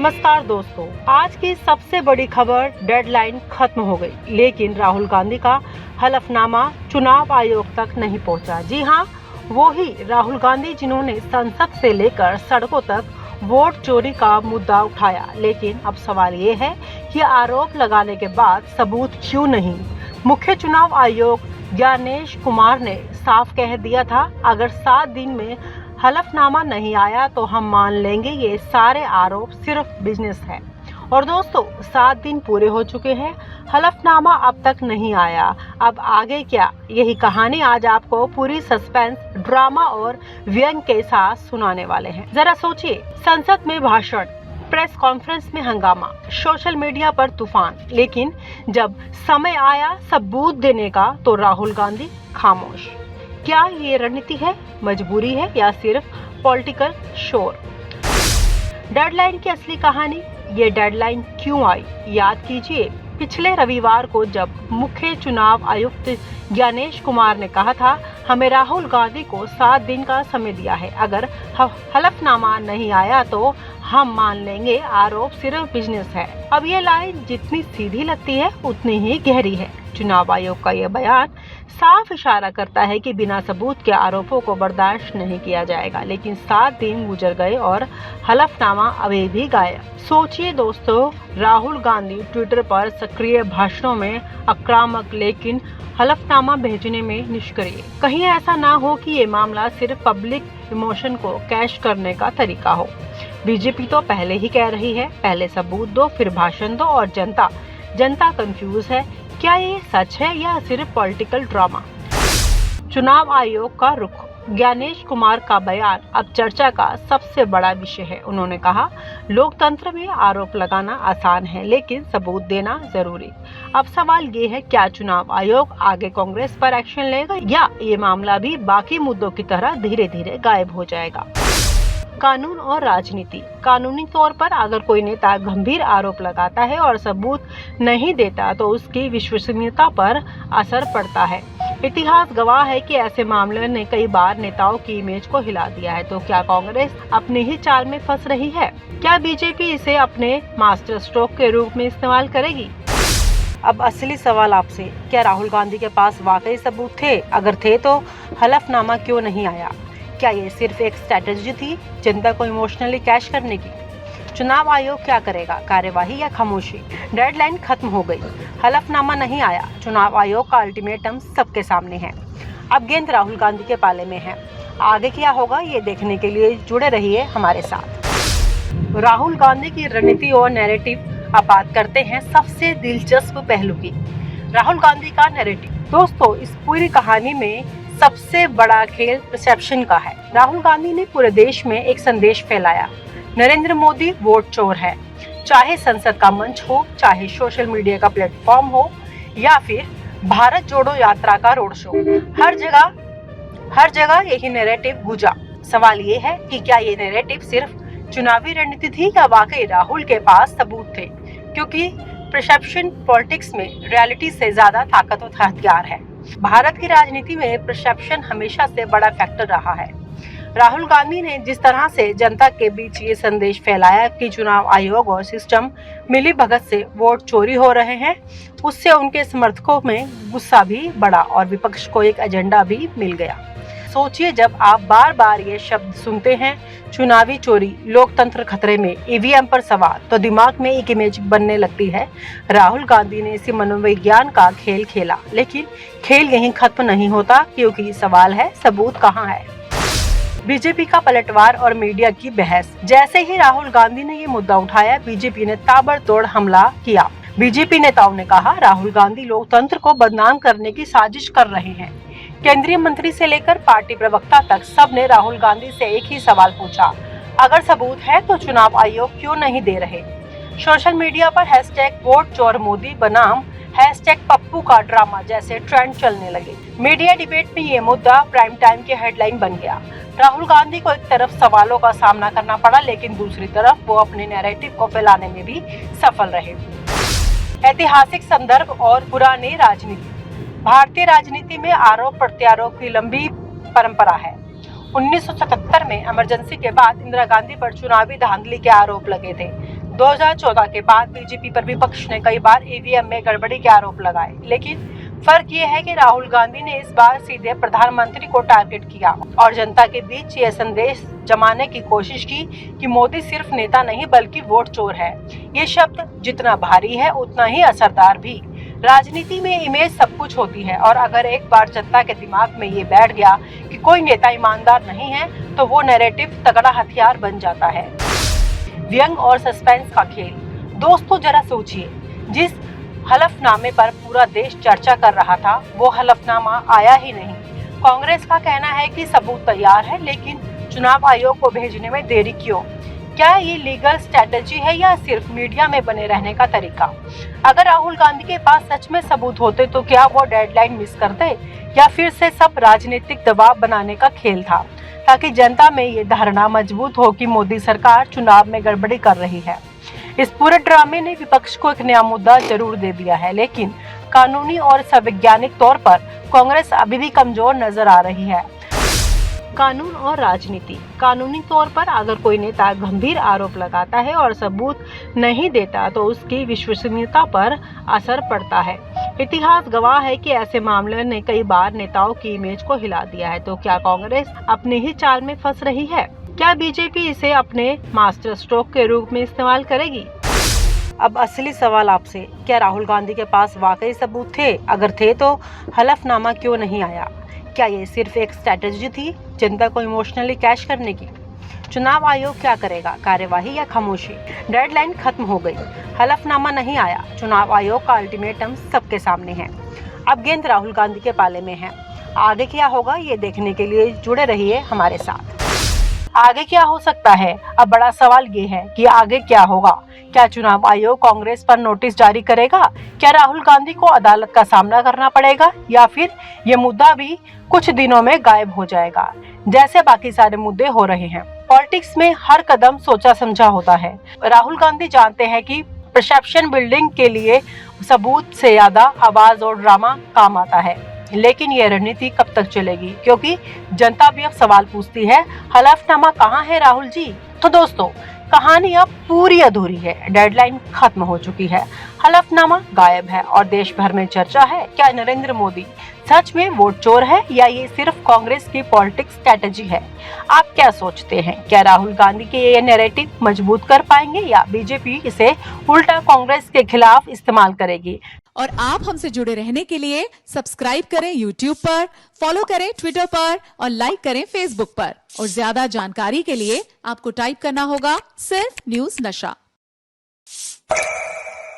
नमस्कार दोस्तों, आज की सबसे बड़ी खबर, डेडलाइन खत्म हो गई, लेकिन राहुल गांधी का हलफनामा चुनाव आयोग तक नहीं पहुंचा। जी हां, वो ही राहुल गांधी जिन्होंने संसद से लेकर सड़कों तक वोट चोरी का मुद्दा उठाया। लेकिन अब सवाल ये है कि आरोप लगाने के बाद सबूत क्यों नहीं? मुख्य चुनाव आयोग ज्ञानेश कुमार ने साफ कह दिया था, अगर 7 दिन में हलफनामा नहीं आया तो हम मान लेंगे ये सारे आरोप सिर्फ बिजनेस है। और दोस्तों, 7 दिन पूरे हो चुके हैं, हलफनामा अब तक नहीं आया। अब आगे क्या? यही कहानी आज आपको पूरी सस्पेंस, ड्रामा और व्यंग के साथ सुनाने वाले हैं। जरा सोचिए, संसद में भाषण, प्रेस कॉन्फ्रेंस में हंगामा, सोशल मीडिया पर तूफान, लेकिन जब समय आया सबूत देने का तो राहुल गांधी खामोश। क्या ये रणनीति है, मजबूरी है या सिर्फ पॉलिटिकल शोर? डेडलाइन की असली कहानी, ये डेडलाइन क्यों आई? याद कीजिए, पिछले रविवार को जब मुख्य चुनाव आयुक्त ज्ञानेश कुमार ने कहा था, हमें राहुल गांधी को 7 दिन का समय दिया है, अगर हलफनामा नहीं आया तो हम मान लेंगे आरोप सिर्फ बिजनेस है। अब ये लाइन जितनी सीधी लगती है उतनी ही गहरी है। चुनाव आयोग का यह बयान साफ इशारा करता है कि बिना सबूत के आरोपों को बर्दाश्त नहीं किया जाएगा। लेकिन 7 दिन गुजर गए और हलफनामा अभी भी गायब। सोचिए दोस्तों, राहुल गांधी ट्विटर पर सक्रिय, भाषणों में आक्रामक, लेकिन हलफनामा भेजने में निष्क्रिय। कहीं ऐसा ना हो कि ये मामला सिर्फ पब्लिक इमोशन को कैश करने का तरीका हो। बीजेपी तो पहले ही कह रही है, पहले सबूत दो फिर भाषण दो, और जनता कंफ्यूज है। क्या ये सच है या सिर्फ पॉलिटिकल ड्रामा? चुनाव आयोग का रुख, ज्ञानेश कुमार का बयान अब चर्चा का सबसे बड़ा विषय है। उन्होंने कहा, लोकतंत्र में आरोप लगाना आसान है, लेकिन सबूत देना जरूरी। अब सवाल ये है, क्या चुनाव आयोग आगे कांग्रेस पर एक्शन लेगा या ये मामला भी बाकी मुद्दों की तरह धीरे धीरे गायब हो जाएगा? कानून और राजनीति। कानूनी तौर पर अगर कोई नेता गंभीर आरोप लगाता है और सबूत नहीं देता तो उसकी विश्वसनीयता पर असर पड़ता है। इतिहास गवाह है कि ऐसे मामले ने कई बार नेताओं की इमेज को हिला दिया है। तो क्या कांग्रेस अपनी ही चाल में फंस रही है? क्या बीजेपी इसे अपने मास्टर स्ट्रोक के रूप में इस्तेमाल करेगी? अब असली सवाल आपसे, क्या राहुल गांधी के पास वाकई सबूत थे? अगर थे तो हलफनामा क्यों नहीं आया? क्या ये सिर्फ एक स्ट्रेटजी थी, जनता को इमोशनली कैश करने की? चुनाव आयोग क्या करेगा, कार्यवाही या खामोशी? डेडलाइन खत्म हो गई, हलफनामा नहीं आया, चुनाव आयोग का अल्टीमेटम सबके सामने है। अब गेंद राहुल गांधी के पाले में है। आगे क्या होगा ये देखने के लिए जुड़े रहिए हमारे साथ। राहुल गांधी की रणनीति और नैरेटिव। अब बात करते हैं सबसे दिलचस्प पहलू की, राहुल गांधी का नैरेटिव। दोस्तों, इस पूरी कहानी में सबसे बड़ा खेल परसेप्शन का है। राहुल गांधी ने पूरे देश में एक संदेश फैलाया, नरेंद्र मोदी वोट चोर है। चाहे संसद का मंच हो, चाहे सोशल मीडिया का प्लेटफॉर्म हो, या फिर भारत जोड़ो यात्रा का रोड शो, हर जगह यही नैरेटिव गूंजा। सवाल ये है कि क्या ये नैरेटिव सिर्फ चुनावी रणनीति थी या वाकई राहुल के पास सबूत थे? क्योंकि परसेप्शन पॉलिटिक्स में रियलिटी से ज्यादा ताकतवर हथियार है। भारत की राजनीति में परसेप्शन हमेशा से बड़ा फैक्टर रहा है। राहुल गांधी ने जिस तरह से जनता के बीच ये संदेश फैलाया कि चुनाव आयोग और सिस्टम मिली भगत से वोट चोरी हो रहे हैं, उससे उनके समर्थकों में गुस्सा भी बढ़ा और विपक्ष को एक एजेंडा भी मिल गया। सोचिए, जब आप बार बार ये शब्द सुनते हैं, चुनावी चोरी, लोकतंत्र खतरे में, ईवीएम पर सवाल, तो दिमाग में एक इमेज बनने लगती है। राहुल गांधी ने इसी मनोविज्ञान का खेल खेला, लेकिन खेल यहीं खत्म नहीं होता, क्योंकि सवाल है सबूत कहाँ है? बीजेपी का पलटवार और मीडिया की बहस। जैसे ही राहुल गांधी ने ये मुद्दा उठाया, बीजेपी ने ताबड़तोड़ हमला किया। बीजेपी नेताओं ने कहा, राहुल गांधी लोकतंत्र को बदनाम करने की साजिश कर रहे हैं। केंद्रीय मंत्री से लेकर पार्टी प्रवक्ता तक सबने राहुल गांधी से एक ही सवाल पूछा, अगर सबूत है तो चुनाव आयोग क्यों नहीं दे रहे? सोशल मीडिया पर #वोट चोर मोदी बनाम #पप्पू का ड्रामा जैसे ट्रेंड चलने लगे। मीडिया डिबेट में ये मुद्दा प्राइम टाइम की हेडलाइन बन गया। राहुल गांधी को एक तरफ सवालों का सामना करना पड़ा, लेकिन दूसरी तरफ वो अपने नैरेटिव को फैलाने में भी सफल रहे। ऐतिहासिक संदर्भ और पुरानी राजनीति। भारतीय राजनीति में आरोप प्रत्यारोप की लंबी परंपरा है। 1977 में इमरजेंसी के बाद इंदिरा गांधी पर चुनावी धांधली के आरोप लगे थे। 2014 के बाद बीजेपी पर विपक्ष ने कई बार ईवीएम में गड़बड़ी के आरोप लगाए, लेकिन फर्क ये है कि राहुल गांधी ने इस बार सीधे प्रधानमंत्री को टारगेट किया और जनता के बीच ये संदेश जमाने की कोशिश की कि मोदी सिर्फ नेता नहीं बल्कि वोट चोर है। ये शब्द जितना भारी है उतना ही असरदार भी। राजनीति में इमेज सब कुछ होती है और अगर एक बार जनता के दिमाग में ये बैठ गया कि कोई नेता ईमानदार नहीं है तो वो नैरेटिव तगड़ा हथियार बन जाता है। व्यंग और सस्पेंस का खेल। दोस्तों जरा सोचिए, जिस हलफनामे पर पूरा देश चर्चा कर रहा था वो हलफनामा आया ही नहीं। कांग्रेस का कहना है कि सबूत तैयार है, लेकिन चुनाव आयोग को भेजने में देरी क्यों? क्या ये लीगल स्ट्रेटजी है या सिर्फ मीडिया में बने रहने का तरीका? अगर राहुल गांधी के पास सच में सबूत होते तो क्या वो डेडलाइन मिस करते या फिर से सब राजनीतिक दबाव बनाने का खेल था ताकि जनता में ये धारणा मजबूत हो कि मोदी सरकार चुनाव में गड़बड़ी कर रही है? इस पूरे ड्रामे ने विपक्ष को एक नया मुद्दा जरूर दे दिया है, लेकिन कानूनी और संवैधानिक तौर पर कांग्रेस अभी भी कमजोर नजर आ रही है। कानून और राजनीति। कानूनी तौर पर अगर कोई नेता गंभीर आरोप लगाता है और सबूत नहीं देता तो उसकी विश्वसनीयता पर असर पड़ता है। इतिहास गवाह है कि ऐसे मामले ने कई बार नेताओं की इमेज को हिला दिया है। तो क्या कांग्रेस अपनी ही चाल में फंस रही है? क्या बीजेपी इसे अपने मास्टर स्ट्रोक के रूप में इस्तेमाल करेगी? अब असली सवाल आपसे, क्या राहुल गांधी के पास वाकई सबूत थे? अगर थे तो हलफनामा क्यों नहीं आया? क्या ये सिर्फ एक स्ट्रैटेजी थी जनता को इमोशनली कैश करने की? चुनाव आयोग क्या करेगा, कार्यवाही या खामोशी? डेडलाइन खत्म हो गई, हलफनामा नहीं आया, चुनाव आयोग का अल्टीमेटम सबके सामने है। अब गेंद राहुल गांधी के पाले में है। आगे क्या होगा ये देखने के लिए जुड़े रहिए हमारे साथ। आगे क्या हो सकता है? अब बड़ा सवाल ये है कि आगे क्या होगा। क्या चुनाव आयोग कांग्रेस पर नोटिस जारी करेगा? क्या राहुल गांधी को अदालत का सामना करना पड़ेगा या फिर ये मुद्दा भी कुछ दिनों में गायब हो जाएगा जैसे बाकी सारे मुद्दे हो रहे हैं? पॉलिटिक्स में हर कदम सोचा समझा होता है। राहुल गांधी जानते हैं कि परसेप्शन बिल्डिंग के लिए सबूत से ज्यादा आवाज और ड्रामा काम आता है, लेकिन ये रणनीति कब तक चलेगी? क्योंकि जनता भी अब सवाल पूछती है, हलफनामा कहाँ है राहुल जी? तो दोस्तों, कहानी अब पूरी अधूरी है। डेडलाइन खत्म हो चुकी है, हलफनामा गायब है और देश भर में चर्चा है, क्या नरेंद्र मोदी सच में वोट चोर है या ये सिर्फ कांग्रेस की पॉलिटिक्स स्ट्रेटजी है? आप क्या सोचते हैं? क्या राहुल गांधी के ये नैरेटिव मजबूत कर पाएंगे या बीजेपी इसे उल्टा कांग्रेस के खिलाफ इस्तेमाल करेगी? और आप हमसे जुड़े रहने के लिए सब्सक्राइब करें YouTube पर, फॉलो करें Twitter पर और लाइक करें Facebook पर। और ज्यादा जानकारी के लिए आपको टाइप करना होगा सिर्फ न्यूज नशा।